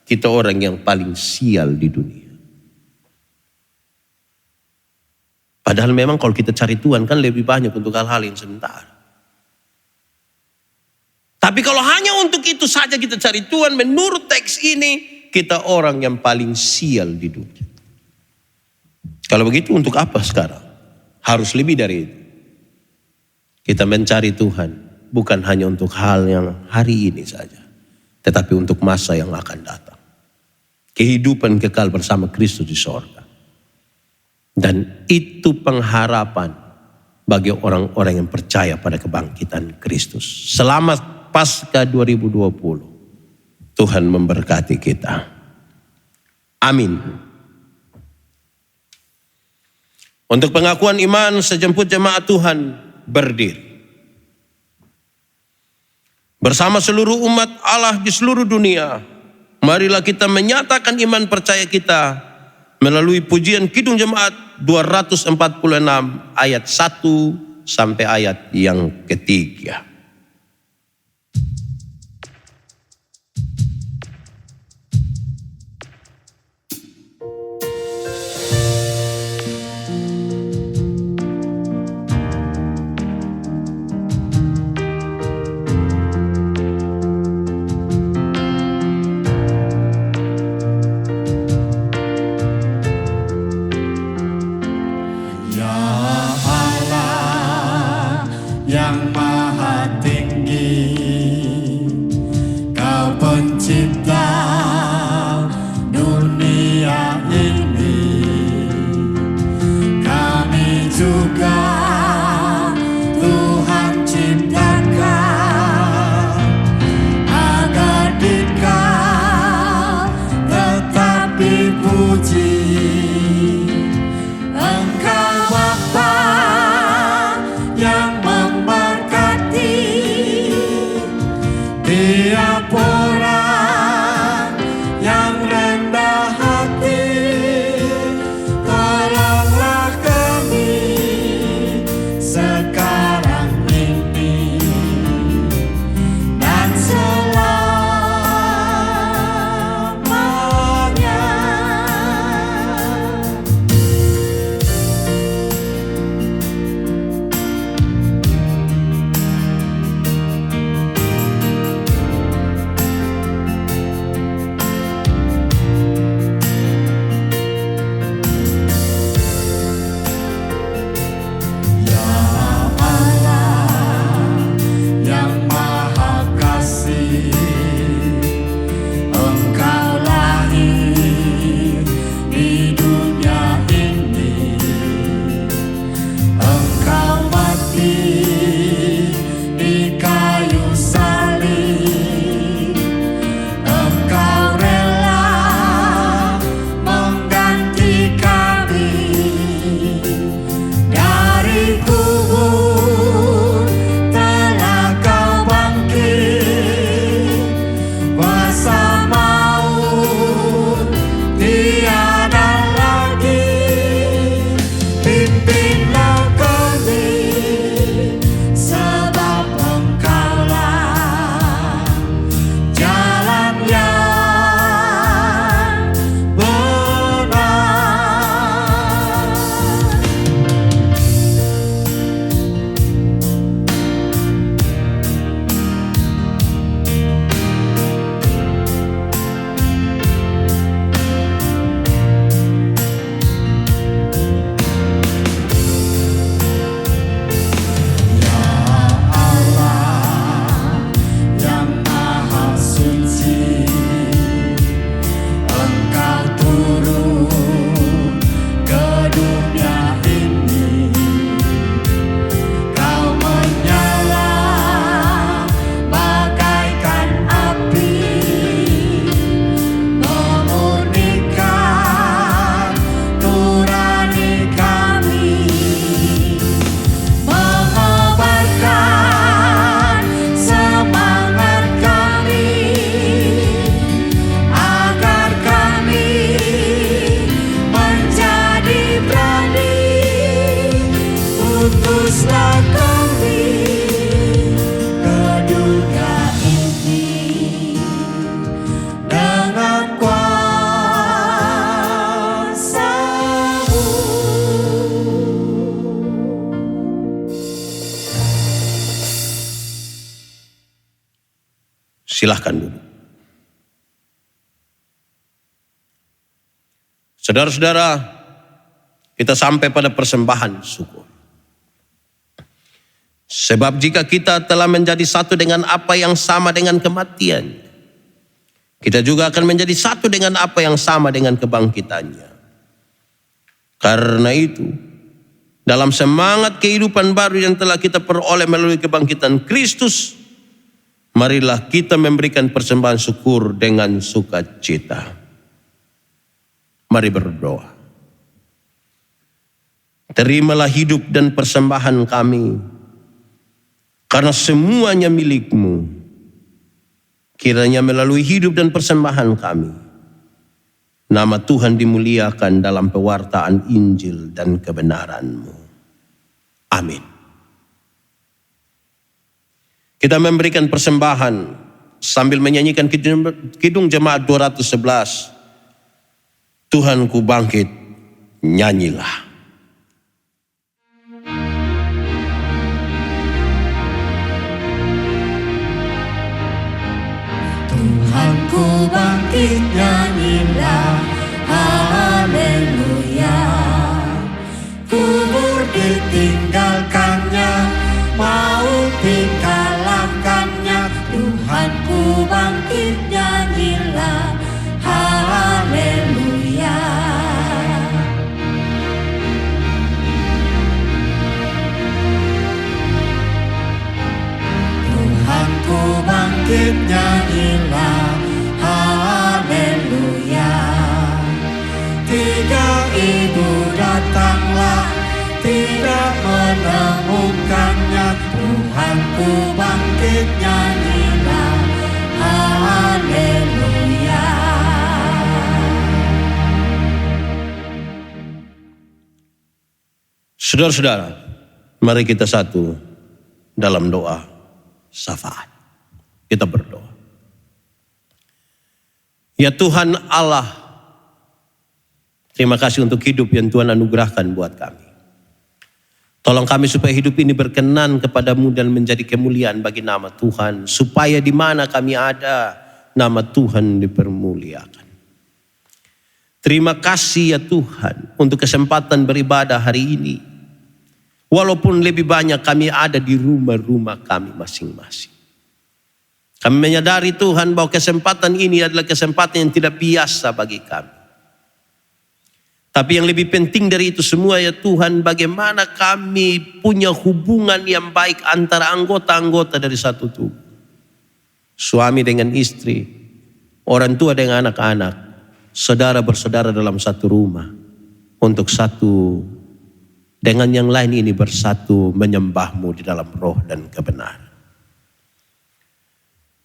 kita orang yang paling sial di dunia. Padahal memang kalau kita cari Tuhan kan lebih banyak untuk hal-hal yang sementara. Tapi kalau hanya untuk itu saja kita cari Tuhan, menurut teks ini, kita orang yang paling sial di dunia. Kalau begitu untuk apa sekarang? Harus lebih dari itu. Kita mencari Tuhan bukan hanya untuk hal yang hari ini saja, tetapi untuk masa yang akan datang. Kehidupan kekal bersama Kristus di sorga. Dan itu pengharapan bagi orang-orang yang percaya pada kebangkitan Kristus. Selamat Paskah 2020. Tuhan memberkati kita. Amin. Untuk pengakuan iman sejemput jemaat Tuhan berdiri. Bersama seluruh umat Allah di seluruh dunia, marilah kita menyatakan iman percaya kita melalui pujian Kidung Jemaat 246 ayat 1 sampai ayat yang ketiga. Yang maha tinggi, Kau pencipta dunia ini. Kami juga Tuhan ciptakan agar Dikau tetap dipuji. Engkau Bapa yang tiap orang yang rendah hati, tolonglah kami sekarang ini dan selamanya. Silahkan duduk. Saudara-saudara, kita sampai pada persembahan syukur. Sebab jika kita telah menjadi satu dengan apa yang sama dengan kematian, kita juga akan menjadi satu dengan apa yang sama dengan kebangkitannya. Karena itu, dalam semangat kehidupan baru yang telah kita peroleh melalui kebangkitan Kristus, marilah kita memberikan persembahan syukur dengan sukacita. Mari berdoa. Terimalah hidup dan persembahan kami, karena semuanya milik-Mu. Kiranya melalui hidup dan persembahan kami, nama Tuhan dimuliakan dalam pewartaan Injil dan kebenaran-Mu. Amin. Kita memberikan persembahan sambil menyanyikan Kidung Jemaat 211. Tuhanku bangkit, nyanyilah. Tuhanku bangkit, nyanyilah, haleluya. Kubur ditinggalkannya, maut dikalahkannya. Tuhanku bangkit, nyanyilah, haleluya. Tuhanku bangkit, nyanyilah, haleluya. Tiga ibu datanglah, tidak menemukannya. Tuhanku bangkit, nyanyilah, haleluya. Saudara-saudara, mari kita satu dalam doa syafaat. Kita berdoa. Ya Tuhan Allah, terima kasih untuk hidup yang Tuhan anugerahkan buat kami. Tolong kami supaya hidup ini berkenan kepadamu dan menjadi kemuliaan bagi nama Tuhan. Supaya di mana kami ada, nama Tuhan dipermuliakan. Terima kasih ya Tuhan untuk kesempatan beribadah hari ini. Walaupun lebih banyak kami ada di rumah-rumah kami masing-masing. Kami menyadari Tuhan bahwa kesempatan ini adalah kesempatan yang tidak biasa bagi kami. Tapi yang lebih penting dari itu semua ya Tuhan, bagaimana kami punya hubungan yang baik antara anggota-anggota dari satu tubuh. Suami dengan istri, orang tua dengan anak-anak, saudara bersaudara dalam satu rumah. Untuk satu dengan yang lain ini bersatu menyembah-Mu di dalam roh dan kebenaran.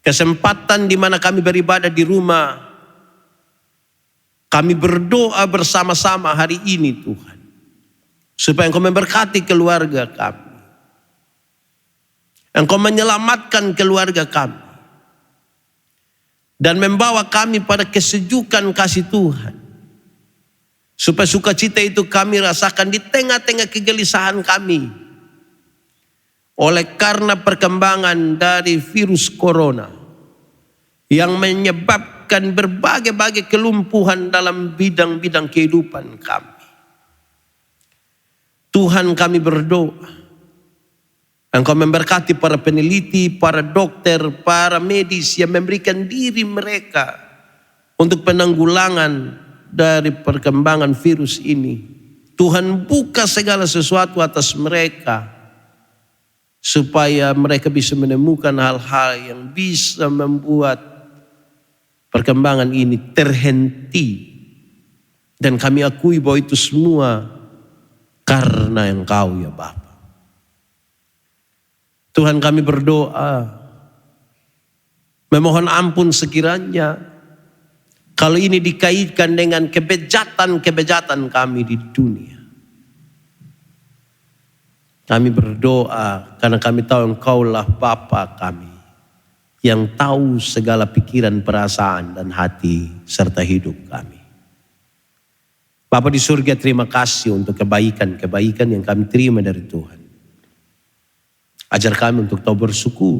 Kesempatan di mana kami beribadah di rumah, kami berdoa bersama-sama hari ini Tuhan. Supaya Engkau memberkati keluarga kami. Engkau menyelamatkan keluarga kami. Dan membawa kami pada kesejukan kasih Tuhan. Supaya sukacita itu kami rasakan di tengah-tengah kegelisahan kami. Oleh karena perkembangan dari virus corona. Yang menyebabkan berbagai-bagai kelumpuhan dalam bidang-bidang kehidupan kami. Tuhan kami berdoa. Engkau memberkati para peneliti, para dokter, para medis yang memberikan diri mereka untuk penanggulangan dari perkembangan virus ini. Tuhan buka segala sesuatu atas mereka supaya mereka bisa menemukan hal-hal yang bisa membuat perkembangan ini terhenti. Dan kami akui bahwa itu semua karena Engkau ya Bapa. Tuhan kami berdoa, memohon ampun sekiranya kalau ini dikaitkan dengan kebejatan-kebejatan kami di dunia. Kami berdoa karena kami tahu Engkaulah Bapa kami yang tahu segala pikiran, perasaan, dan hati serta hidup kami. Bapa di surga, terima kasih untuk kebaikan-kebaikan yang kami terima dari Tuhan. Ajar kami untuk tahu bersyukur.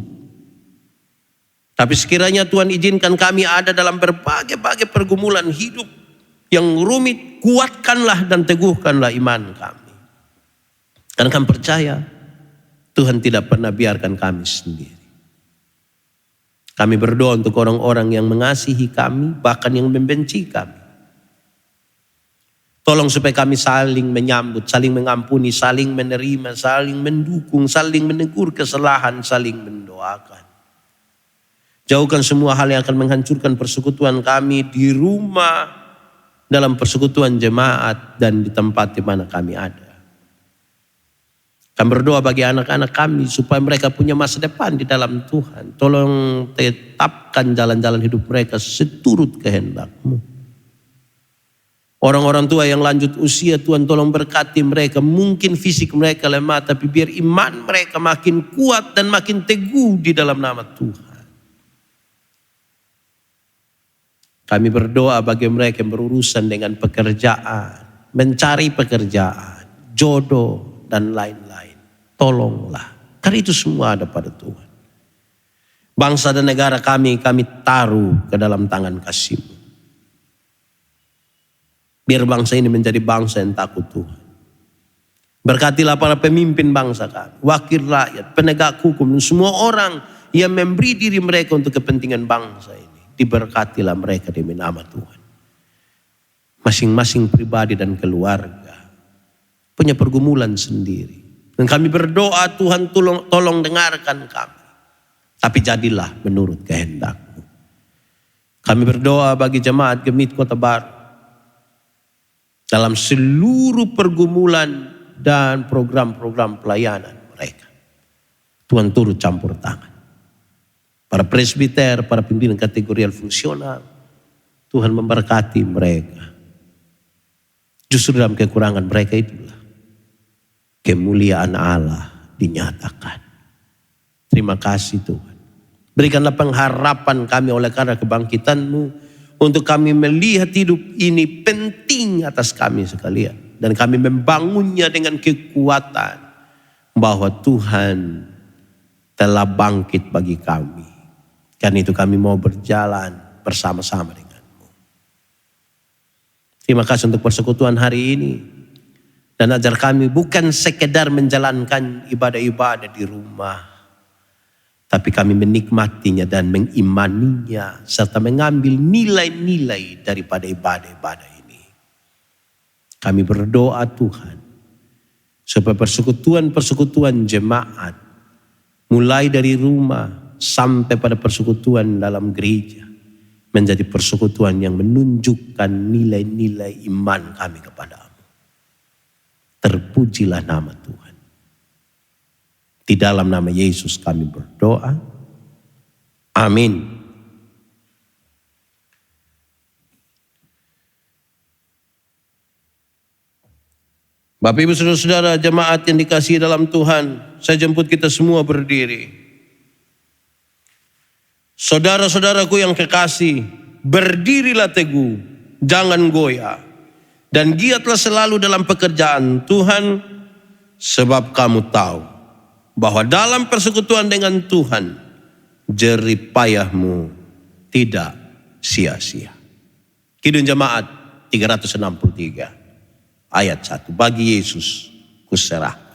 Tapi sekiranya Tuhan izinkan kami ada dalam berbagai-bagai pergumulan hidup yang rumit, kuatkanlah dan teguhkanlah iman kami. Karena kami percaya Tuhan tidak pernah biarkan kami sendiri. Kami berdoa untuk orang-orang yang mengasihi kami, bahkan yang membenci kami. Tolong supaya kami saling menyambut, saling mengampuni, saling menerima, saling mendukung, saling menegur kesalahan, saling mendoakan. Jauhkan semua hal yang akan menghancurkan persekutuan kami di rumah, dalam persekutuan jemaat, dan di tempat di mana kami ada. Kami berdoa bagi anak-anak kami supaya mereka punya masa depan di dalam Tuhan. Tolong tetapkan jalan-jalan hidup mereka seturut kehendak-Mu. Orang-orang tua yang lanjut usia, Tuhan tolong berkati mereka. Mungkin fisik mereka lemah, tapi biar iman mereka makin kuat dan makin teguh di dalam nama Tuhan. Kami berdoa bagi mereka yang berurusan dengan pekerjaan, mencari pekerjaan, jodoh, dan lain-lain. Tolonglah, karena itu semua ada pada Tuhan. Bangsa dan negara kami taruh ke dalam tangan kasih-Mu. Biar bangsa ini menjadi bangsa yang takut Tuhan. Berkatilah para pemimpin bangsa kami, wakil rakyat, penegak hukum, dan semua orang yang memberi diri mereka untuk kepentingan bangsa ini. Diberkatilah mereka demi nama Tuhan. Masing-masing pribadi dan keluarga punya pergumulan sendiri. Dan kami berdoa Tuhan tolong dengarkan kami. Tapi jadilah menurut kehendak-Mu. Kami berdoa bagi jemaat Gemit Kota Baru. Dalam seluruh pergumulan dan program-program pelayanan mereka. Tuhan turut campur tangan. Para presbiter, para pimpinan kategorial fungsional, Tuhan memberkati mereka. Justru dalam kekurangan mereka itulah kemuliaan Allah dinyatakan. Terima kasih Tuhan. Berikanlah pengharapan kami oleh karena kebangkitan-Mu, untuk kami melihat hidup ini penting atas kami sekalian. Dan kami membangunnya dengan kekuatan bahwa Tuhan telah bangkit bagi kami. Karena itu kami mau berjalan bersama-sama dengan-Mu. Terima kasih untuk persekutuan hari ini. Dan ajar kami bukan sekedar menjalankan ibadah-ibadah di rumah. Tapi kami menikmatinya dan mengimaninya. Serta mengambil nilai-nilai daripada ibadah-ibadah ini. Kami berdoa Tuhan. Supaya persekutuan-persekutuan jemaat. Mulai dari rumah sampai pada persekutuan dalam gereja menjadi persekutuan yang menunjukkan nilai-nilai iman kami kepada-Mu. Terpujilah nama Tuhan. Di dalam nama Yesus kami berdoa. Amin. Bapak Ibu Saudara-saudara jemaat yang dikasihi dalam Tuhan, saya jemput kita semua berdiri. Saudara-saudaraku yang kekasih, berdirilah teguh, jangan goyah. Dan giatlah selalu dalam pekerjaan Tuhan, sebab kamu tahu bahwa dalam persekutuan dengan Tuhan, jerih payahmu tidak sia-sia. Kidung Jemaat 363 ayat 1. Bagi Yesus kuserah.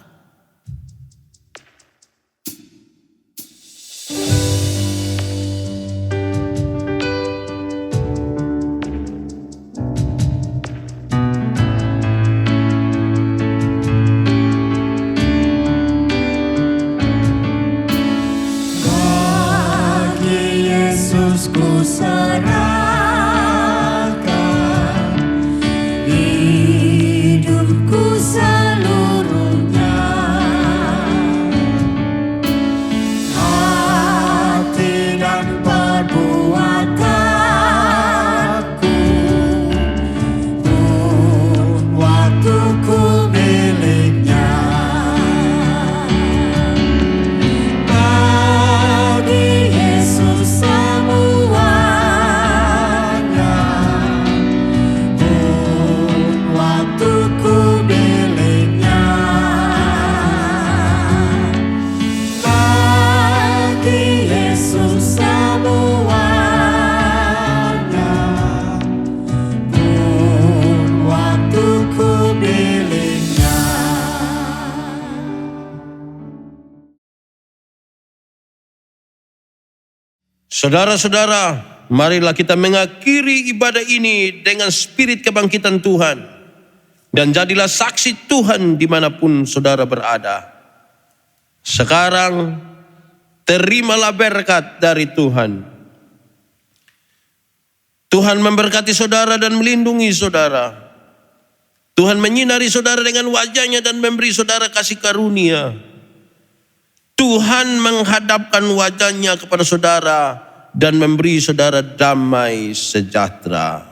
Ku serahkan hidupku seluruhnya. Saudara-saudara, marilah kita mengakhiri ibadah ini dengan spirit kebangkitan Tuhan. Dan jadilah saksi Tuhan dimanapun saudara berada. Sekarang, terimalah berkat dari Tuhan. Tuhan memberkati saudara dan melindungi saudara. Tuhan menyinari saudara dengan wajahnya dan memberi saudara kasih karunia. Tuhan menghadapkan wajahnya kepada saudara dan memberi saudara damai sejahtera.